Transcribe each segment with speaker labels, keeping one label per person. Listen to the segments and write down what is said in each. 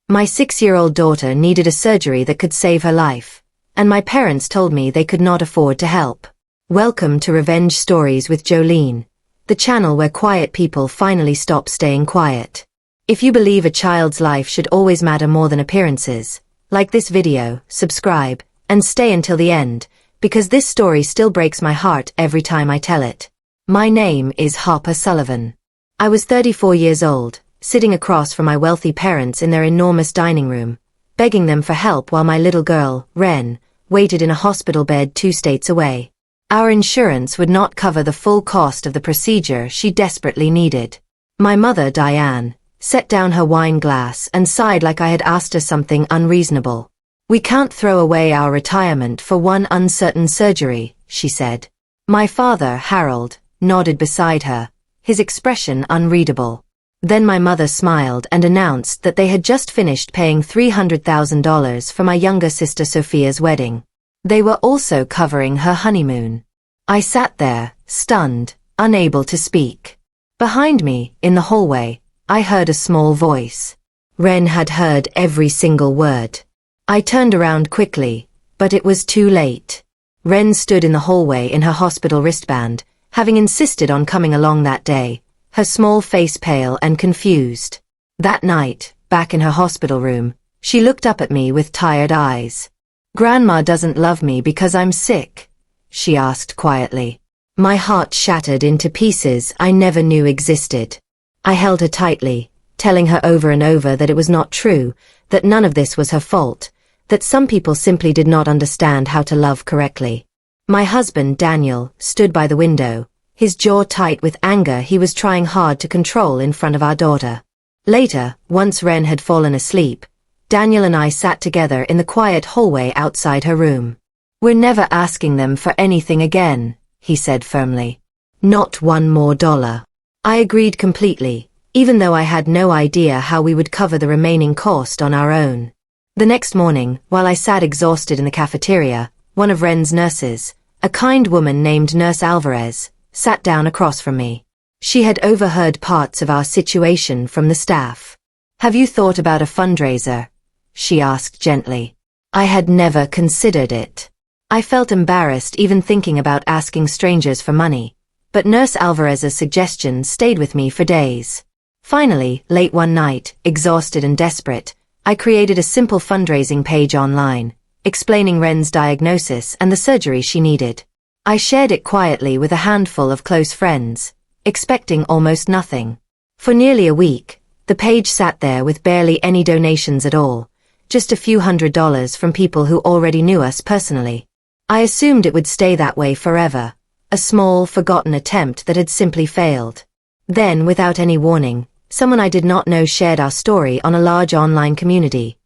Speaker 1: My 6-year-old daughter needed a surgery that could save her life, and my parents told me they could not afford to help. Welcome to Revenge Stories with Jolene, the channel where quiet people finally stop staying quiet. If you believe a child's life should always matter more than appearances, like this video, subscribe, and stay until the end, because this story still breaks my heart every time I tell it. My name is Harper Sullivan. I was 34 years old, sitting across from my wealthy parents in their enormous dining room, begging them for help while my little girl, Wren, waited in a hospital bed 2 states away. Our insurance would not cover the full cost of the procedure she desperately needed. My mother, Diane, set down her wine glass and sighed like I had asked her something unreasonable. "We can't throw away our retirement for one uncertain surgery," she said. My father, Harold, nodded beside her, his expression unreadable. Then my mother smiled and announced that they had just finished paying $300,000 for my younger sister Sophia's wedding. They were also covering her honeymoon. I sat there, stunned, unable to speak. Behind me, in the hallway, I heard a small voice. Wren had heard every single word. I turned around quickly, but it was too late. Wren stood in the hallway in her hospital wristband, having insisted on coming along that day, her small face pale and confused. That night, back in her hospital room, she looked up at me with tired eyes. "Grandma doesn't love me because I'm sick?" she asked quietly. My heart shattered into pieces I never knew existed. I held her tightly, telling her over and over that it was not true, that none of this was her fault, that some people simply did not understand how to love correctly. My husband, Daniel, stood by the window, his jaw tight with anger he was trying hard to control in front of our daughter. Later, once Wren had fallen asleep, Daniel and I sat together in the quiet hallway outside her room. "We're never asking them for anything again," he said firmly. "Not one more dollar." I agreed completely, even though I had no idea how we would cover the remaining cost on our own. The next morning, while I sat exhausted in the cafeteria, one of Wren's nurses, a kind woman named Nurse Alvarez, sat down across from me. She had overheard parts of our situation from the staff. "Have you thought about a fundraiser?" she asked gently. I had never considered it. I felt embarrassed even thinking about asking strangers for money, but Nurse Alvarez's suggestion stayed with me for days. Finally, late one night, exhausted and desperate, I created a simple fundraising page online, explaining Wren's diagnosis and the surgery she needed. I shared it quietly with a handful of close friends, expecting almost nothing. For nearly a week, the page sat there with barely any donations at all, just a few $100s from people who already knew us personally. I assumed it would stay that way forever, a small, forgotten attempt that had simply failed. Then, without any warning, someone I did not know shared our story on a large online community,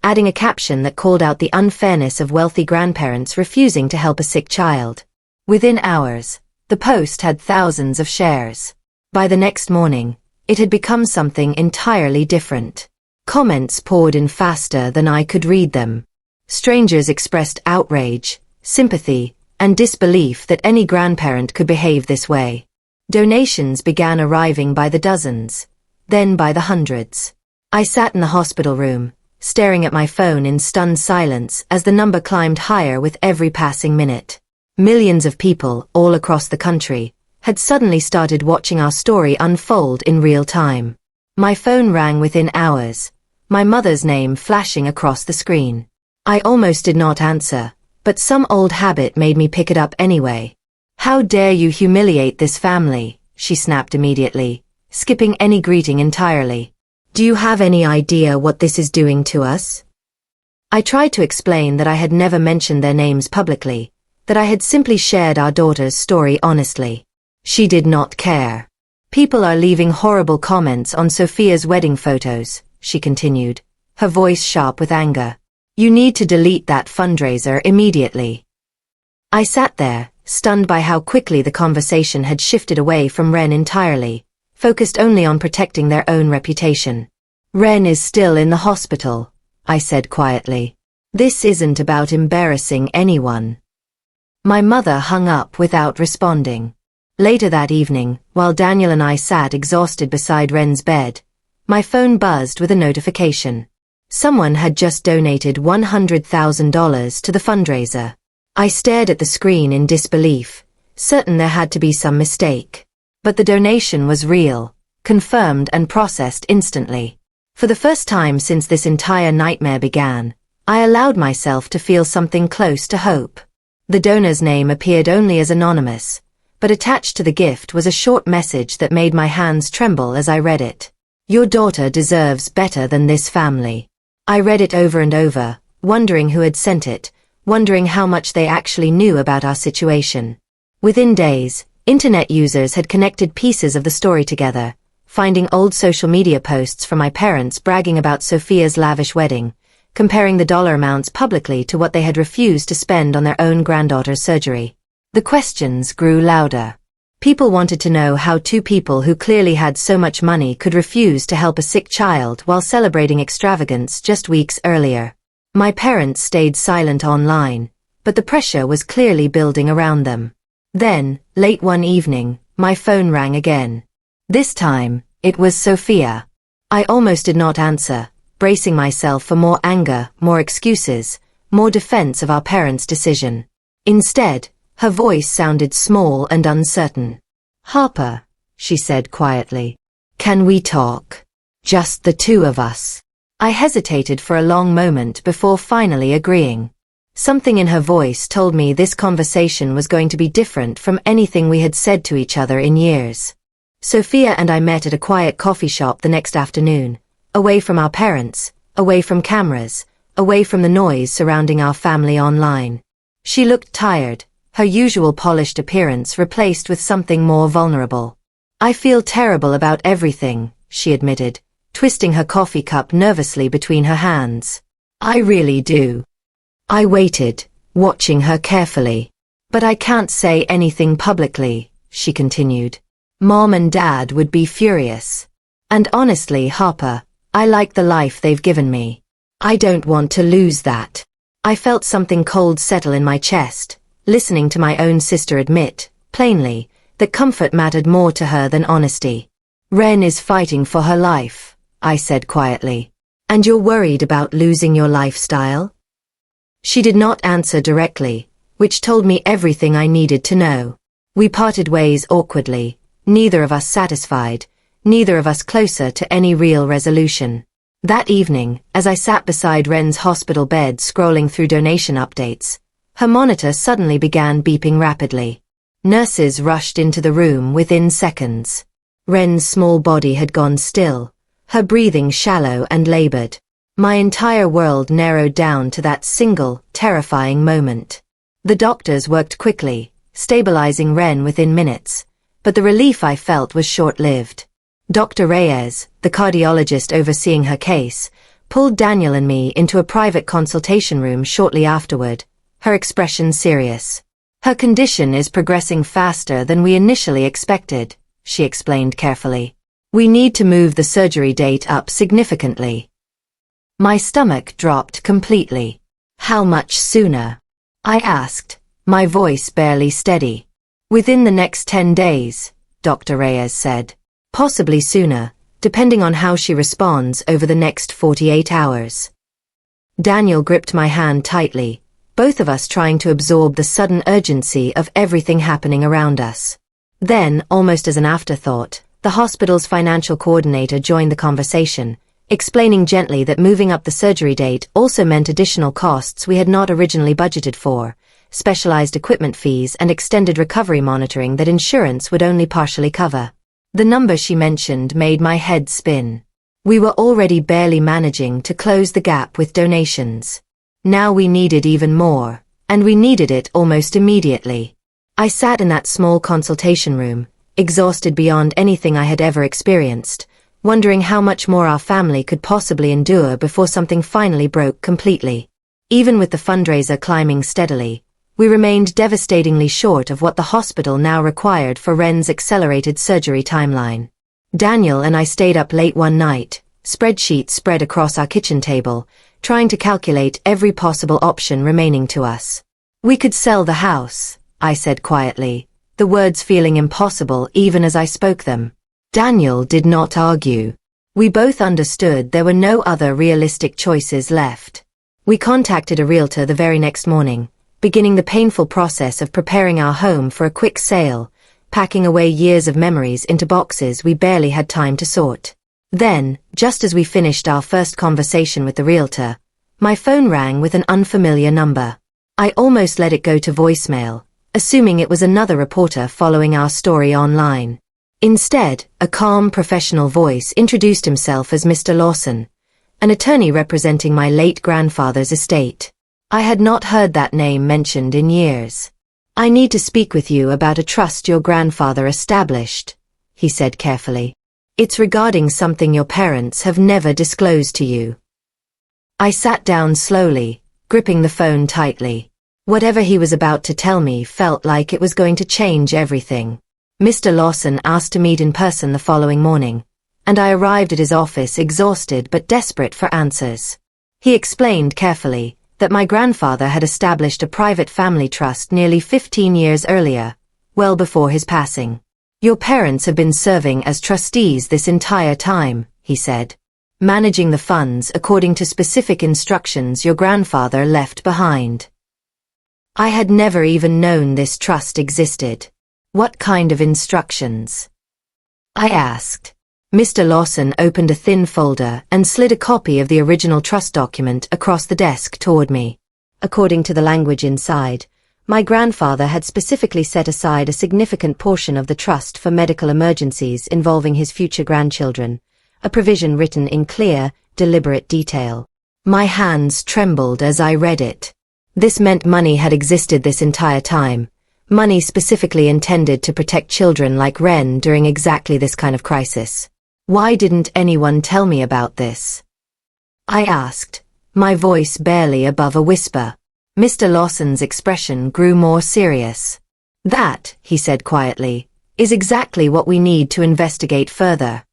Speaker 1: adding a caption that called out the unfairness of wealthy grandparents refusing to help a sick child. Within hours, the post had thousands of shares. By the next morning, it had become something entirely different. Comments poured in faster than I could read them. Strangers expressed outrage, sympathy, and disbelief that any grandparent could behave this way. Donations began arriving by the dozens, then by the hundreds. I sat in the hospital room, staring at my phone in stunned silence as the number climbed higher with every passing minute. Millions of people, all across the country, had suddenly started watching our story unfold in real time. My phone rang within hours, my mother's name flashing across the screen. I almost did not answer, but some old habit made me pick it up anyway. "How dare you humiliate this family," she snapped immediately, skipping any greeting entirely. "Do you have any idea what this is doing to us?" I tried to explain that I had never mentioned their names publicly, that I had simply shared our daughter's story honestly. She did not care. "People are leaving horrible comments on Sophia's wedding photos," she continued, her voice sharp with anger. "You need to delete that fundraiser immediately." I sat there, stunned by how quickly the conversation had shifted away from Wren entirely, focused only on protecting their own reputation. "Wren is still in the hospital," I said quietly. "This isn't about embarrassing anyone." My mother hung up without responding. Later that evening, while Daniel and I sat exhausted beside Wren's bed, my phone buzzed with a notification. Someone had just donated $100,000 to the fundraiser. I stared at the screen in disbelief, certain there had to be some mistake. But the donation was real, confirmed and processed instantly. For the first time since this entire nightmare began, I allowed myself to feel something close to hope. The donor's name appeared only as anonymous, but attached to the gift was a short message that made my hands tremble as I read it. Your daughter deserves better than this family. I read it over and over, wondering who had sent it, wondering how much they actually knew about our situation. Within days, internet users had connected pieces of the story together, finding old social media posts from my parents bragging about Sophia's lavish wedding, comparing the dollar amounts publicly to what they had refused to spend on their own granddaughter's surgery. The questions grew louder. People wanted to know how two people who clearly had so much money could refuse to help a sick child while celebrating extravagance just weeks earlier. My parents stayed silent online, but the pressure was clearly building around them. Then, late one evening, my phone rang again. This time, it was Sophia. I almost did not answer, bracing myself for more anger, more excuses, more defense of our parents' decision. Instead, her voice sounded small and uncertain. Harper, she said quietly. Can we talk? Just the two of us. I hesitated for a long moment before finally agreeing. Something in her voice told me this conversation was going to be different from anything we had said to each other in years. Sophia and I met at a quiet coffee shop the next afternoon, away from our parents, away from cameras, away from the noise surrounding our family online. She looked tired, her usual polished appearance replaced with something more vulnerable. I feel terrible about everything, she admitted, twisting her coffee cup nervously between her hands. I really do. I waited, watching her carefully. But I can't say anything publicly, she continued. Mom and Dad would be furious. And honestly, Harper, I like the life they've given me. I don't want to lose that. I felt something cold settle in my chest, listening to my own sister admit, plainly, that comfort mattered more to her than honesty. Ren is fighting for her life, I said quietly. And you're worried about losing your lifestyle? She did not answer directly, which told me everything I needed to know. We parted ways awkwardly, neither of us satisfied, neither of us closer to any real resolution. That evening, as I sat beside Ren's hospital bed scrolling through donation updates, her monitor suddenly began beeping rapidly. Nurses rushed into the room within seconds. Ren's small body had gone still, her breathing shallow and labored. My entire world narrowed down to that single, terrifying moment. The doctors worked quickly, stabilizing Ren within minutes, but the relief I felt was short-lived. Dr. Reyes, the cardiologist overseeing her case, pulled Daniel and me into a private consultation room shortly afterward, her expression serious. Her condition is progressing faster than we initially expected, she explained carefully. We need to move the surgery date up significantly. My stomach dropped completely. How much sooner? I asked, my voice barely steady. Within the next 10 days, Dr. Reyes said. Possibly sooner, depending on how she responds over the next 48 hours. Daniel gripped my hand tightly, both of us trying to absorb the sudden urgency of everything happening around us. Then, almost as an afterthought, the hospital's financial coordinator joined the conversation, explaining gently that moving up the surgery date also meant additional costs we had not originally budgeted for, specialized equipment fees and extended recovery monitoring that insurance would only partially cover. The number she mentioned made my head spin. We were already barely managing to close the gap with donations. Now we needed even more, and we needed it almost immediately. I sat in that small consultation room, exhausted beyond anything I had ever experienced, wondering how much more our family could possibly endure before something finally broke completely. Even with the fundraiser climbing steadily, we remained devastatingly short of what the hospital now required for Ren's accelerated surgery timeline. Daniel and I stayed up late one night, spreadsheets spread across our kitchen table, trying to calculate every possible option remaining to us. We could sell the house, I said quietly, the words feeling impossible even as I spoke them. Daniel did not argue. We both understood there were no other realistic choices left. We contacted a realtor the very next morning, beginning the painful process of preparing our home for a quick sale, packing away years of memories into boxes we barely had time to sort. Then, just as we finished our first conversation with the realtor, my phone rang with an unfamiliar number. I almost let it go to voicemail, assuming it was another reporter following our story online. Instead, a calm, professional voice introduced himself as Mr. Lawson, an attorney representing my late grandfather's estate. I had not heard that name mentioned in years. "I need to speak with you about a trust your grandfather established," he said carefully. "It's regarding something your parents have never disclosed to you." I sat down slowly, gripping the phone tightly. Whatever he was about to tell me felt like it was going to change everything. Mr. Lawson asked to meet in person the following morning, and I arrived at his office exhausted but desperate for answers. He explained carefully that my grandfather had established a private family trust nearly 15 years earlier, well before his passing. "Your parents have been serving as trustees this entire time," he said, "managing the funds according to specific instructions your grandfather left behind." I had never even known this trust existed. "What kind of instructions?" I asked. Mr. Lawson opened a thin folder and slid a copy of the original trust document across the desk toward me. According to the language inside, my grandfather had specifically set aside a significant portion of the trust for medical emergencies involving his future grandchildren, a provision written in clear, deliberate detail. My hands trembled as I read it. This meant money had existed this entire time. Money specifically intended to protect children like Ren during exactly this kind of crisis. Why didn't anyone tell me about this? I asked, my voice barely above a whisper. Mr. Lawson's expression grew more serious. "That," he said quietly, "is exactly what we need to investigate further."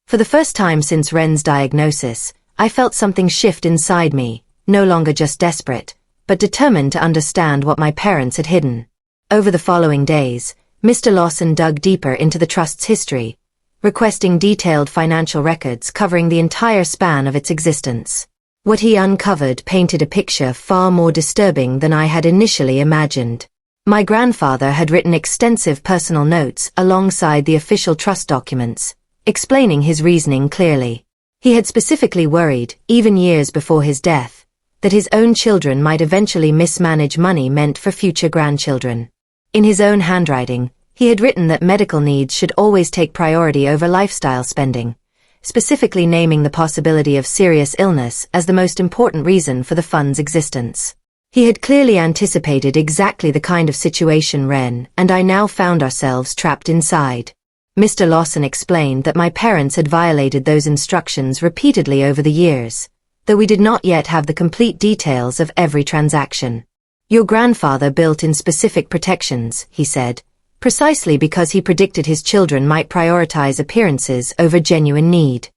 Speaker 1: For the first time since Ren's diagnosis, I felt something shift inside me, no longer just desperate, but determined to understand what my parents had hidden. Over the following days, Mr. Lawson dug deeper into the trust's history, requesting detailed financial records covering the entire span of its existence. What he uncovered painted a picture far more disturbing than I had initially imagined. My grandfather had written extensive personal notes alongside the official trust documents, explaining his reasoning clearly. He had specifically worried, even years before his death, that his own children might eventually mismanage money meant for future grandchildren. In his own handwriting, he had written that medical needs should always take priority over lifestyle spending, specifically naming the possibility of serious illness as the most important reason for the fund's existence. He had clearly anticipated exactly the kind of situation Ren and I now found ourselves trapped inside. Mr. Lawson explained that my parents had violated those instructions repeatedly over the years, though we did not yet have the complete details of every transaction. "Your grandfather built in specific protections," he said, precisely because he predicted his children might prioritize appearances over genuine need.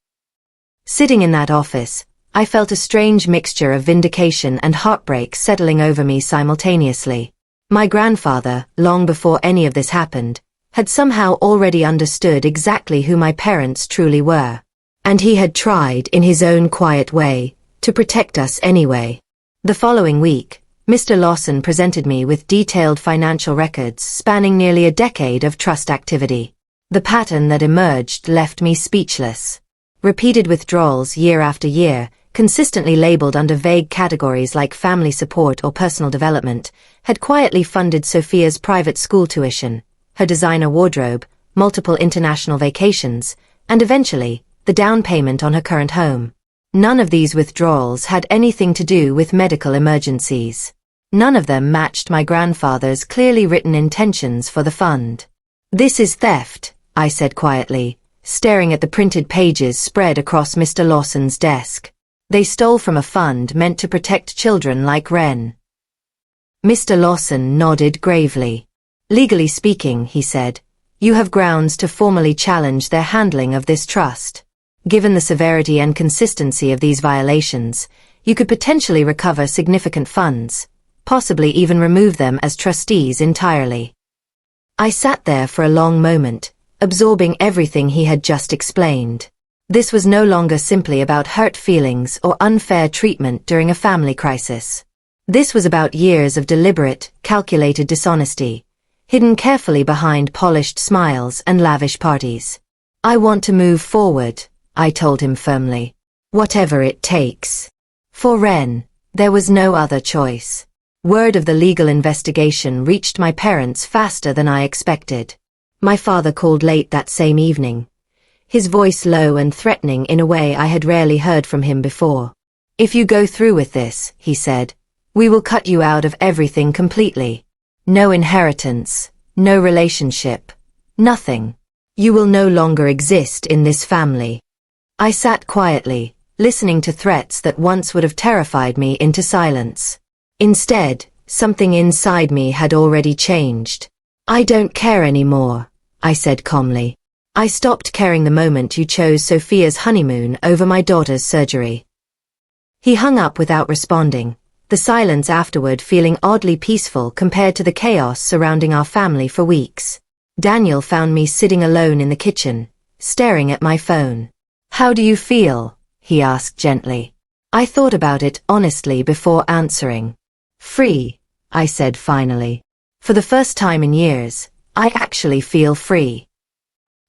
Speaker 1: Sitting in that office, I felt a strange mixture of vindication and heartbreak settling over me simultaneously. My grandfather, long before any of this happened, had somehow already understood exactly who my parents truly were. And he had tried, in his own quiet way, to protect us anyway. The following week, Mr. Lawson presented me with detailed financial records spanning nearly a decade of trust activity. The pattern that emerged left me speechless. Repeated withdrawals year after year, consistently labeled under vague categories like family support or personal development, had quietly funded Sophia's private school tuition, her designer wardrobe, multiple international vacations, and eventually, the down payment on her current home. None of these withdrawals had anything to do with medical emergencies. None of them matched my grandfather's clearly written intentions for the fund. "This is theft," I said quietly, staring at the printed pages spread across Mr. Lawson's desk. "They stole from a fund meant to protect children like Ren." Mr. Lawson nodded gravely. "Legally speaking," he said, "you have grounds to formally challenge their handling of this trust. Given the severity and consistency of these violations, you could potentially recover significant funds, possibly even remove them as trustees entirely." I sat there for a long moment, absorbing everything he had just explained. This was no longer simply about hurt feelings or unfair treatment during a family crisis. This was about years of deliberate, calculated dishonesty, hidden carefully behind polished smiles and lavish parties. "I want to move forward," I told him firmly. "Whatever it takes." For Ren, there was no other choice. Word of the legal investigation reached my parents faster than I expected. My father called late that same evening, his voice low and threatening in a way I had rarely heard from him before. "If you go through with this," he said, "we will cut you out of everything completely. No inheritance, no relationship, nothing. You will no longer exist in this family." I sat quietly, listening to threats that once would have terrified me into silence. Instead, something inside me had already changed. "I don't care anymore," I said calmly. "I stopped caring the moment you chose Sophia's honeymoon over my daughter's surgery." He hung up without responding, the silence afterward feeling oddly peaceful compared to the chaos surrounding our family for weeks. Daniel found me sitting alone in the kitchen, staring at my phone. "How do you feel?" he asked gently. I thought about it honestly before answering. "Free," I said finally. For the first time in years, I actually feel free.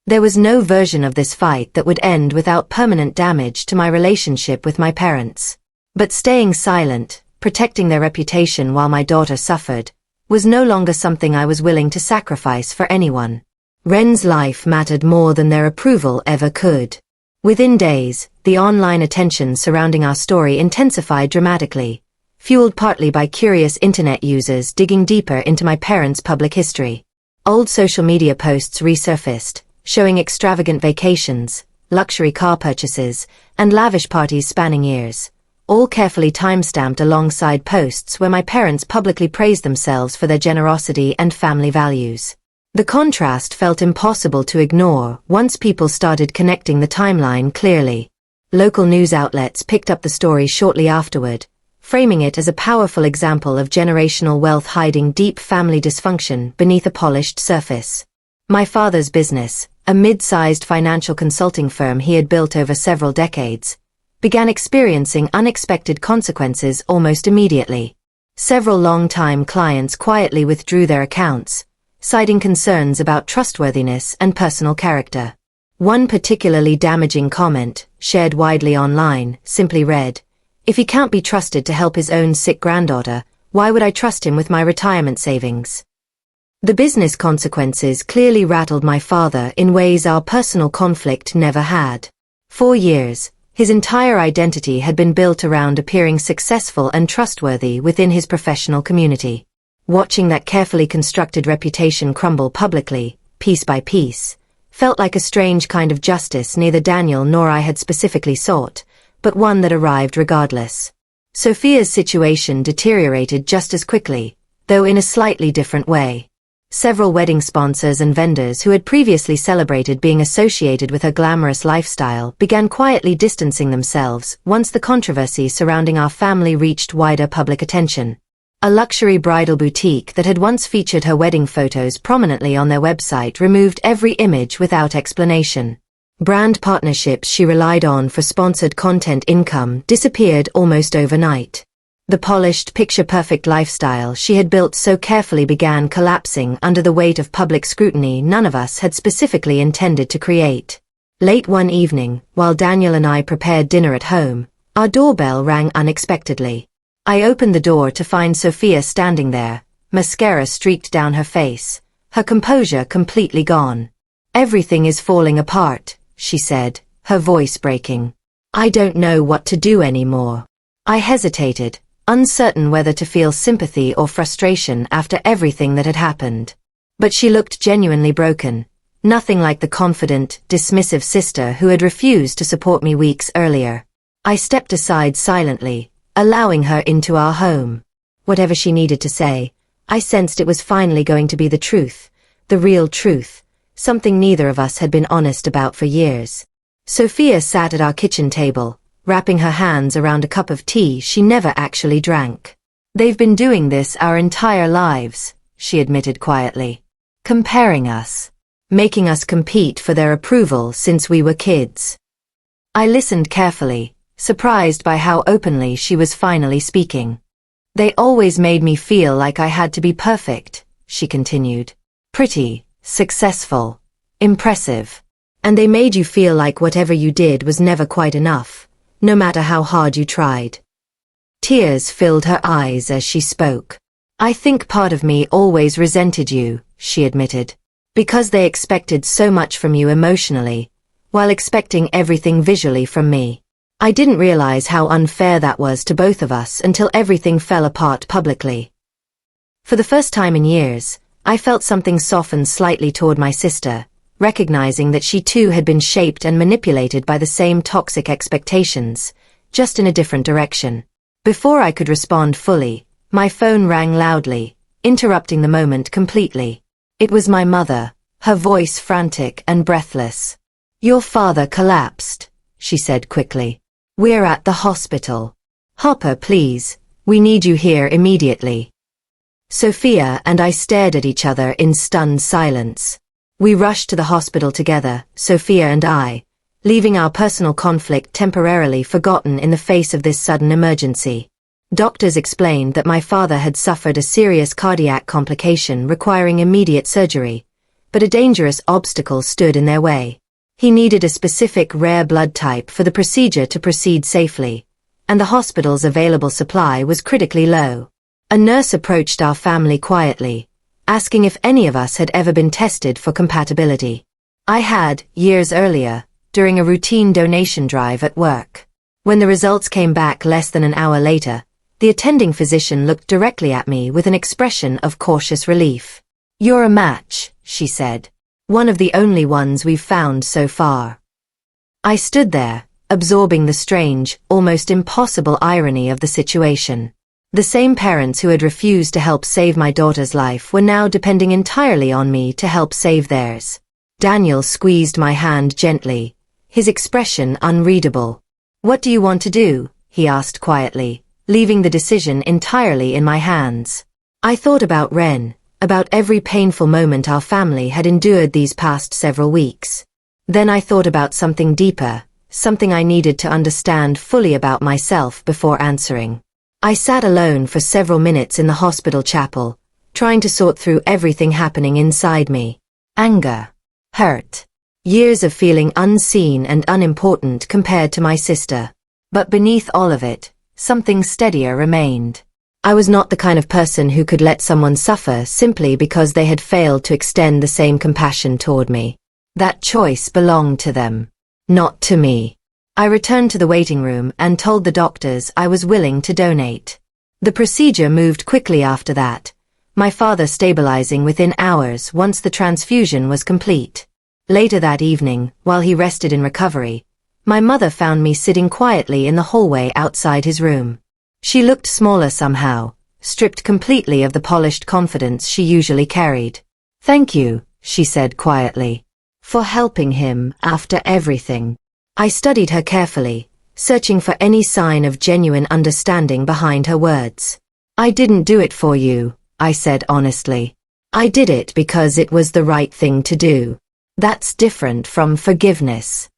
Speaker 1: There was no version of this fight that would end without permanent damage to my relationship with my parents. But staying silent, protecting their reputation while my daughter suffered, was no longer something I was willing to sacrifice for anyone. Ren's life mattered more than their approval ever could. Within days, the online attention surrounding our story intensified dramatically, fueled partly by curious internet users digging deeper into my parents' public history. Old social media posts resurfaced, showing extravagant vacations, luxury car purchases, and lavish parties spanning years, all carefully time-stamped alongside posts where my parents publicly praised themselves for their generosity and family values. The contrast felt impossible to ignore once people started connecting the timeline clearly. Local news outlets picked up the story shortly afterward, framing it as a powerful example of generational wealth hiding deep family dysfunction beneath a polished surface. My father's business, a mid-sized financial consulting firm he had built over several decades, began experiencing unexpected consequences almost immediately. Several long-time clients quietly withdrew their accounts, citing concerns about trustworthiness and personal character. One particularly damaging comment, shared widely online, simply read, "If he can't be trusted to help his own sick granddaughter, why would I trust him with my retirement savings?" The business consequences clearly rattled my father in ways our personal conflict never had. For years, his entire identity had been built around appearing successful and trustworthy within his professional community. Watching that carefully constructed reputation crumble publicly, piece by piece, felt like a strange kind of justice neither Daniel nor I had specifically sought, but one that arrived regardless. Sophia's situation deteriorated just as quickly, though in a slightly different way. Several wedding sponsors and vendors who had previously celebrated being associated with her glamorous lifestyle began quietly distancing themselves once the controversy surrounding our family reached wider public attention. A luxury bridal boutique that had once featured her wedding photos prominently on their website removed every image without explanation. Brand partnerships she relied on for sponsored content income disappeared almost overnight. The polished, picture-perfect lifestyle she had built so carefully began collapsing under the weight of public scrutiny none of us had specifically intended to create. Late one evening, while Daniel and I prepared dinner at home, our doorbell rang unexpectedly. I opened the door to find Sophia standing there, mascara streaked down her face, her composure completely gone. "Everything is falling apart," she said, her voice breaking. "I don't know what to do anymore." I hesitated, uncertain whether to feel sympathy or frustration after everything that had happened. But she looked genuinely broken, nothing like the confident, dismissive sister who had refused to support me weeks earlier. I stepped aside silently, allowing her into our home. Whatever she needed to say, I sensed it was finally going to be the truth, the real truth, something neither of us had been honest about for years. Sophia sat at our kitchen table, wrapping her hands around a cup of tea she never actually drank. "They've been doing this our entire lives," she admitted quietly. "Comparing us. Making us compete for their approval since we were kids." I listened carefully, surprised by how openly she was finally speaking. They always made me feel like I had to be perfect, she continued. Pretty, successful, impressive. And they made you feel like whatever you did was never quite enough, no matter how hard you tried. Tears filled her eyes as she spoke. I think part of me always resented you, she admitted, because they expected so much from you emotionally, while expecting everything visually from me. I didn't realize how unfair that was to both of us until everything fell apart publicly. For the first time in years, I felt something soften slightly toward my sister, recognizing that she too had been shaped and manipulated by the same toxic expectations, just in a different direction. Before I could respond fully, my phone rang loudly, interrupting the moment completely. It was my mother, her voice frantic and breathless. Your father collapsed, she said quickly. We're at the hospital. Hopper, please, we need you here immediately. Sophia and I stared at each other in stunned silence. We rushed to the hospital together, Sophia and I, leaving our personal conflict temporarily forgotten in the face of this sudden emergency. Doctors explained that my father had suffered a serious cardiac complication requiring immediate surgery, but a dangerous obstacle stood in their way. He needed a specific rare blood type for the procedure to proceed safely, and the hospital's available supply was critically low. A nurse approached our family quietly, asking if any of us had ever been tested for compatibility. I had, years earlier, during a routine donation drive at work. When the results came back less than an hour later, the attending physician looked directly at me with an expression of cautious relief. You're a match, she said. One of the only ones we've found so far. I stood there, absorbing the strange, almost impossible irony of the situation. The same parents who had refused to help save my daughter's life were now depending entirely on me to help save theirs. Daniel squeezed my hand gently, his expression unreadable. What do you want to do? He asked quietly, leaving the decision entirely in my hands. I thought about Ren, about every painful moment our family had endured these past several weeks. Then I thought about something deeper, something I needed to understand fully about myself before answering. I sat alone for several minutes in the hospital chapel, trying to sort through everything happening inside me. Anger. Hurt. Years of feeling unseen and unimportant compared to my sister. But beneath all of it, something steadier remained. I was not the kind of person who could let someone suffer simply because they had failed to extend the same compassion toward me. That choice belonged to them, not to me. I returned to the waiting room and told the doctors I was willing to donate. The procedure moved quickly after that, my father stabilizing within hours once the transfusion was complete. Later that evening, while he rested in recovery, my mother found me sitting quietly in the hallway outside his room. She looked smaller somehow, stripped completely of the polished confidence she usually carried. Thank you, she said quietly, for helping him after everything. I studied her carefully, searching for any sign of genuine understanding behind her words. I didn't do it for you, I said honestly. I did it because it was the right thing to do. That's different from forgiveness.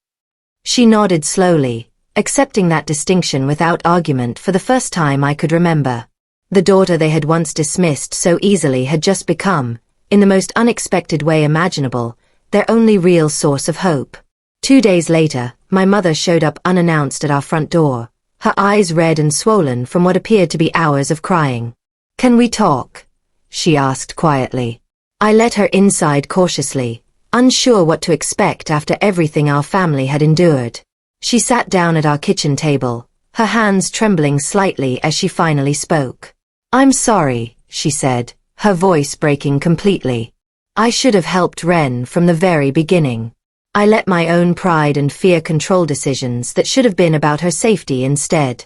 Speaker 1: She nodded slowly, accepting that distinction without argument for the first time I could remember. The daughter they had once dismissed so easily had just become, in the most unexpected way imaginable, their only real source of hope. 2 days later, my mother showed up unannounced at our front door, her eyes red and swollen from what appeared to be hours of crying. Can we talk? She asked quietly. I let her inside cautiously, unsure what to expect after everything our family had endured. She sat down at our kitchen table, her hands trembling slightly as she finally spoke. I'm sorry, she said, her voice breaking completely. I should have helped Ren from the very beginning. I let my own pride and fear control decisions that should have been about her safety instead.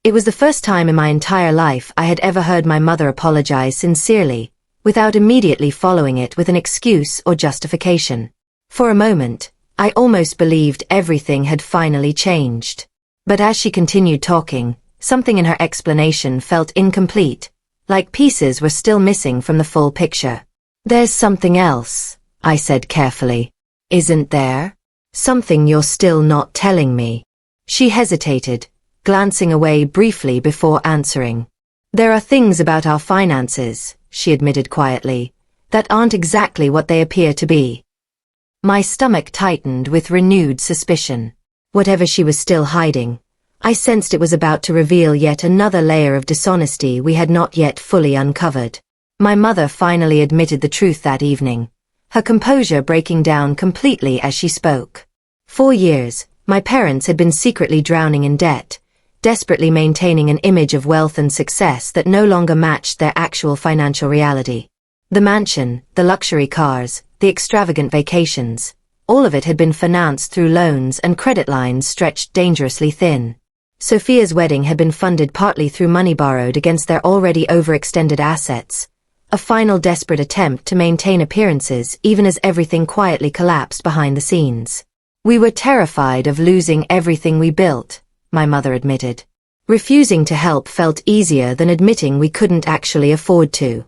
Speaker 1: It was the first time in my entire life I had ever heard my mother apologize sincerely, without immediately following it with an excuse or justification. For a moment, I almost believed everything had finally changed. But as she continued talking, something in her explanation felt incomplete, like pieces were still missing from the full picture. There's something else, I said carefully. Isn't there? Something you're still not telling me. She hesitated, glancing away briefly before answering. There are things about our finances, she admitted quietly, that aren't exactly what they appear to be. My stomach tightened with renewed suspicion. Whatever she was still hiding, I sensed it was about to reveal yet another layer of dishonesty we had not yet fully uncovered. My mother finally admitted the truth that evening, her composure breaking down completely as she spoke. 4 years, my parents had been secretly drowning in debt, desperately maintaining an image of wealth and success that no longer matched their actual financial reality. The mansion, the luxury cars, the extravagant vacations, all of it had been financed through loans and credit lines stretched dangerously thin. Sophia's wedding had been funded partly through money borrowed against their already overextended assets, a final desperate attempt to maintain appearances even as everything quietly collapsed behind the scenes. We were terrified of losing everything we built, my mother admitted. Refusing to help felt easier than admitting we couldn't actually afford to.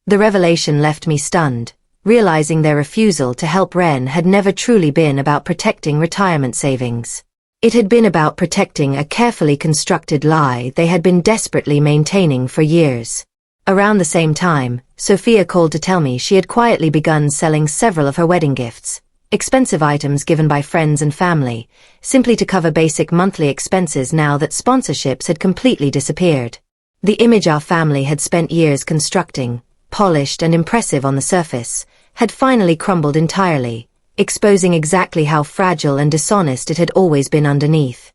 Speaker 1: The revelation left me stunned, realizing their refusal to help Ren had never truly been about protecting retirement savings. It had been about protecting a carefully constructed lie they had been desperately maintaining for years. Around the same time, Sophia called to tell me she had quietly begun selling several of her wedding gifts, expensive items given by friends and family, simply to cover basic monthly expenses now that sponsorships had completely disappeared. The image our family had spent years constructing, polished and impressive on the surface, had finally crumbled entirely, exposing exactly how fragile and dishonest it had always been underneath.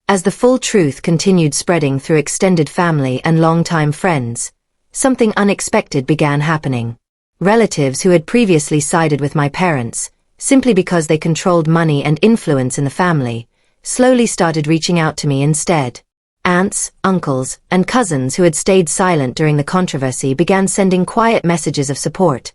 Speaker 1: As the full truth continued spreading through extended family and longtime friends, something unexpected began happening. Relatives who had previously sided with my parents, simply because they controlled money and influence in the family, slowly started reaching out to me instead. Aunts, uncles, and cousins who had stayed silent during the controversy began sending quiet messages of support,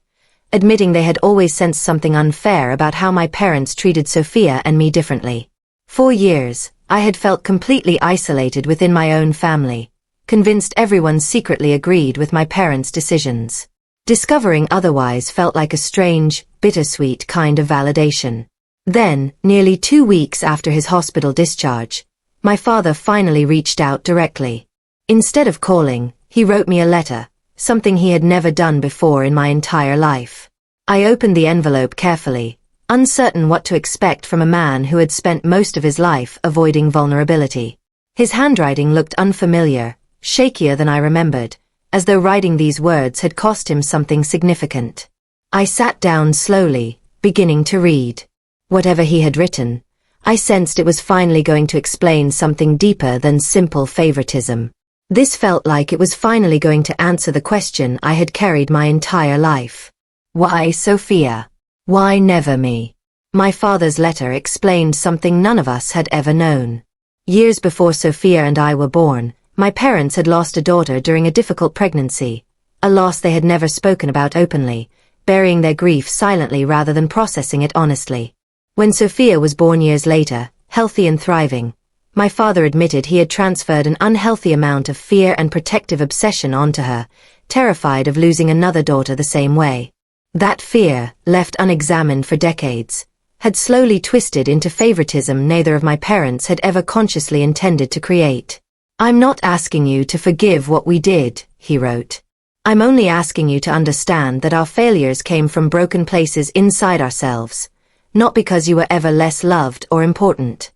Speaker 1: admitting they had always sensed something unfair about how my parents treated Sophia and me differently. For years, I had felt completely isolated within my own family, convinced everyone secretly agreed with my parents' decisions. Discovering otherwise felt like a strange, bittersweet kind of validation. Then, nearly 2 weeks after his hospital discharge, my father finally reached out directly. Instead of calling, he wrote me a letter, something he had never done before in my entire life. I opened the envelope carefully, uncertain what to expect from a man who had spent most of his life avoiding vulnerability. His handwriting looked unfamiliar, shakier than I remembered, as though writing these words had cost him something significant. I sat down slowly, beginning to read. Whatever he had written, I sensed it was finally going to explain something deeper than simple favoritism. This felt like it was finally going to answer the question I had carried my entire life. Why Sophia? Why never me? My father's letter explained something none of us had ever known. Years before Sophia and I were born, my parents had lost a daughter during a difficult pregnancy, a loss they had never spoken about openly, burying their grief silently rather than processing it honestly. When Sophia was born years later, healthy and thriving, my father admitted he had transferred an unhealthy amount of fear and protective obsession onto her, terrified of losing another daughter the same way. That fear, left unexamined for decades, had slowly twisted into favoritism neither of my parents had ever consciously intended to create. "I'm not asking you to forgive what we did," he wrote. "I'm only asking you to understand that our failures came from broken places inside ourselves, not because you were ever less loved or important."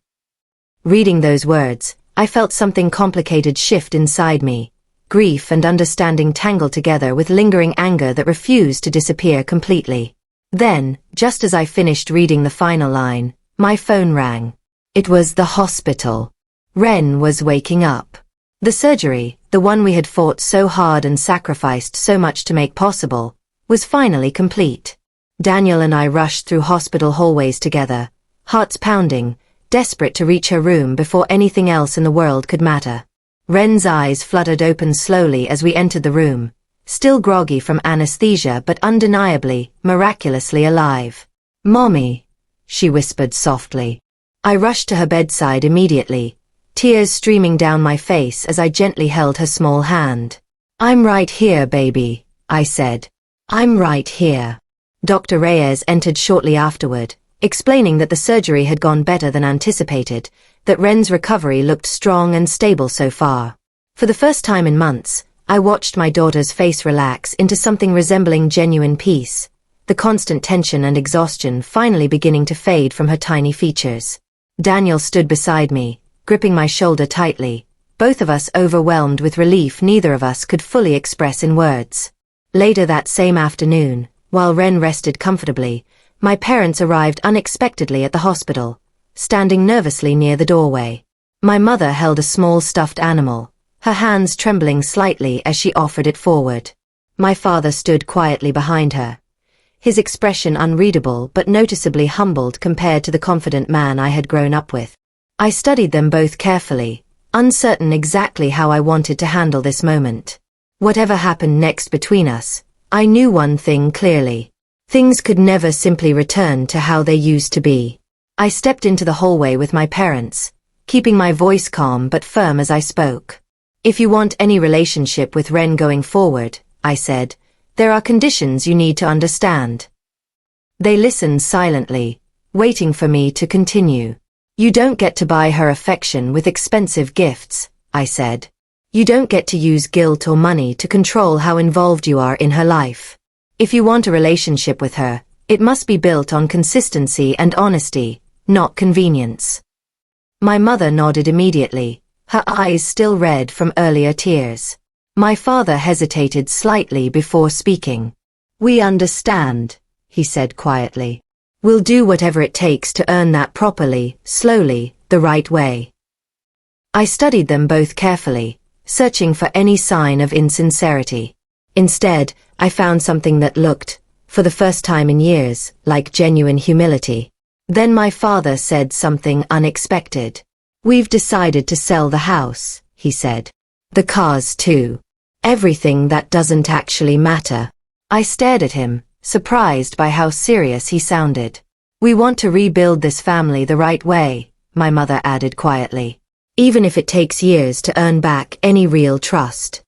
Speaker 1: Reading those words, I felt something complicated shift inside me, grief and understanding tangled together with lingering anger that refused to disappear completely. Then, just as I finished reading the final line, my phone rang. It was the hospital. Ren was waking up. The surgery, the one we had fought so hard and sacrificed so much to make possible, was finally complete. Daniel and I rushed through hospital hallways together, hearts pounding, desperate to reach her room before anything else in the world could matter. Ren's eyes fluttered open slowly as we entered the room, still groggy from anesthesia but undeniably, miraculously alive. "Mommy," she whispered softly. I rushed to her bedside immediately, tears streaming down my face as I gently held her small hand. "I'm right here, baby," I said. "I'm right here." Dr. Reyes entered shortly afterward, explaining that the surgery had gone better than anticipated, that Ren's recovery looked strong and stable so far. For the first time in months, I watched my daughter's face relax into something resembling genuine peace, the constant tension and exhaustion finally beginning to fade from her tiny features. Daniel stood beside me, gripping my shoulder tightly, both of us overwhelmed with relief neither of us could fully express in words. Later that same afternoon, while Ren rested comfortably, my parents arrived unexpectedly at the hospital, standing nervously near the doorway. My mother held a small stuffed animal, her hands trembling slightly as she offered it forward. My father stood quietly behind her, his expression unreadable but noticeably humbled compared to the confident man I had grown up with. I studied them both carefully, uncertain exactly how I wanted to handle this moment. Whatever happened next between us, I knew one thing clearly. Things could never simply return to how they used to be. I stepped into the hallway with my parents, keeping my voice calm but firm as I spoke. If you want any relationship with Ren going forward, I said, there are conditions you need to understand. They listened silently, waiting for me to continue. You don't get to buy her affection with expensive gifts, I said. You don't get to use guilt or money to control how involved you are in her life. If you want a relationship with her, it must be built on consistency and honesty, not convenience. My mother nodded immediately, her eyes still red from earlier tears. My father hesitated slightly before speaking. We understand, he said quietly. We'll do whatever it takes to earn that properly, slowly, the right way. I studied them both carefully, searching for any sign of insincerity. Instead, I found something that looked, for the first time in years, like genuine humility. Then my father said something unexpected. We've decided to sell the house, he said. The cars too. Everything that doesn't actually matter. I stared at him, surprised by how serious he sounded. We want to rebuild this family the right way, my mother added quietly. Even if it takes years to earn back any real trust.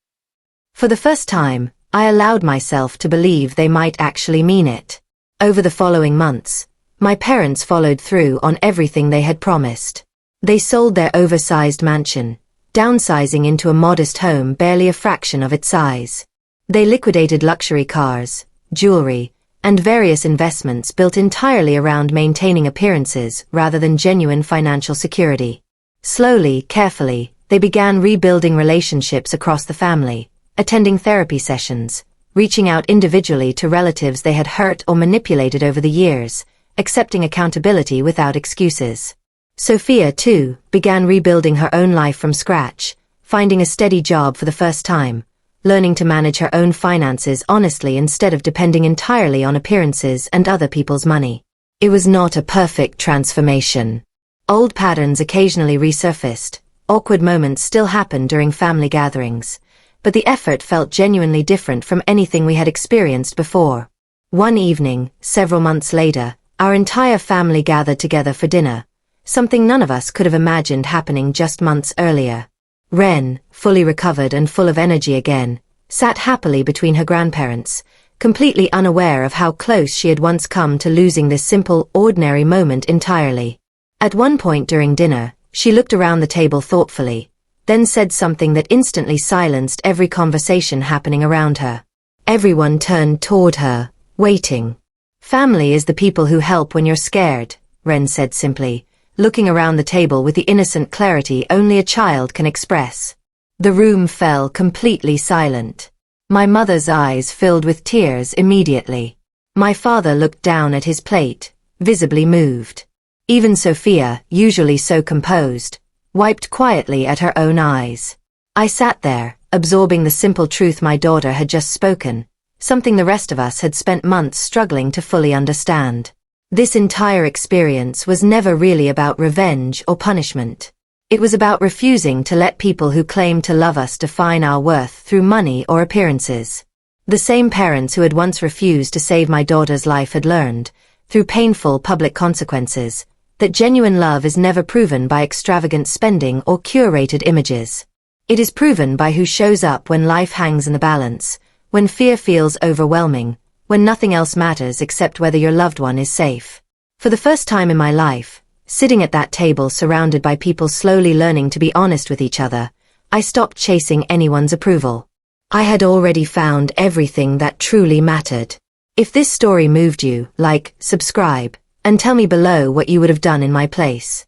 Speaker 1: For the first time, I allowed myself to believe they might actually mean it. Over the following months, my parents followed through on everything they had promised. They sold their oversized mansion, downsizing into a modest home barely a fraction of its size. They liquidated luxury cars, jewelry, and various investments built entirely around maintaining appearances rather than genuine financial security. Slowly, carefully, they began rebuilding relationships across the family, attending therapy sessions, reaching out individually to relatives they had hurt or manipulated over the years, accepting accountability without excuses. Sophia, too, began rebuilding her own life from scratch, finding a steady job for the first time, learning to manage her own finances honestly instead of depending entirely on appearances and other people's money. It was not a perfect transformation. Old patterns occasionally resurfaced, awkward moments still happened during family gatherings, but the effort felt genuinely different from anything we had experienced before. One evening, several months later, our entire family gathered together for dinner, something none of us could have imagined happening just months earlier. Ren, fully recovered and full of energy again, sat happily between her grandparents, completely unaware of how close she had once come to losing this simple, ordinary moment entirely. At one point during dinner, she looked around the table thoughtfully, then said something that instantly silenced every conversation happening around her. Everyone turned toward her, waiting. Family is the people who help when you're scared, Ren said simply, looking around the table with the innocent clarity only a child can express. The room fell completely silent. My mother's eyes filled with tears immediately. My father looked down at his plate, visibly moved. Even Sophia, usually so composed, wiped quietly at her own eyes. I sat there, absorbing the simple truth my daughter had just spoken, something the rest of us had spent months struggling to fully understand. This entire experience was never really about revenge or punishment. It was about refusing to let people who claimed to love us define our worth through money or appearances. The same parents who had once refused to save my daughter's life had learned, through painful public consequences, that genuine love is never proven by extravagant spending or curated images. It is proven by who shows up when life hangs in the balance, when fear feels overwhelming, when nothing else matters except whether your loved one is safe. For the first time in my life, sitting at that table surrounded by people slowly learning to be honest with each other, I stopped chasing anyone's approval. I had already found everything that truly mattered. If this story moved you, like, subscribe, and tell me below what you would have done in my place.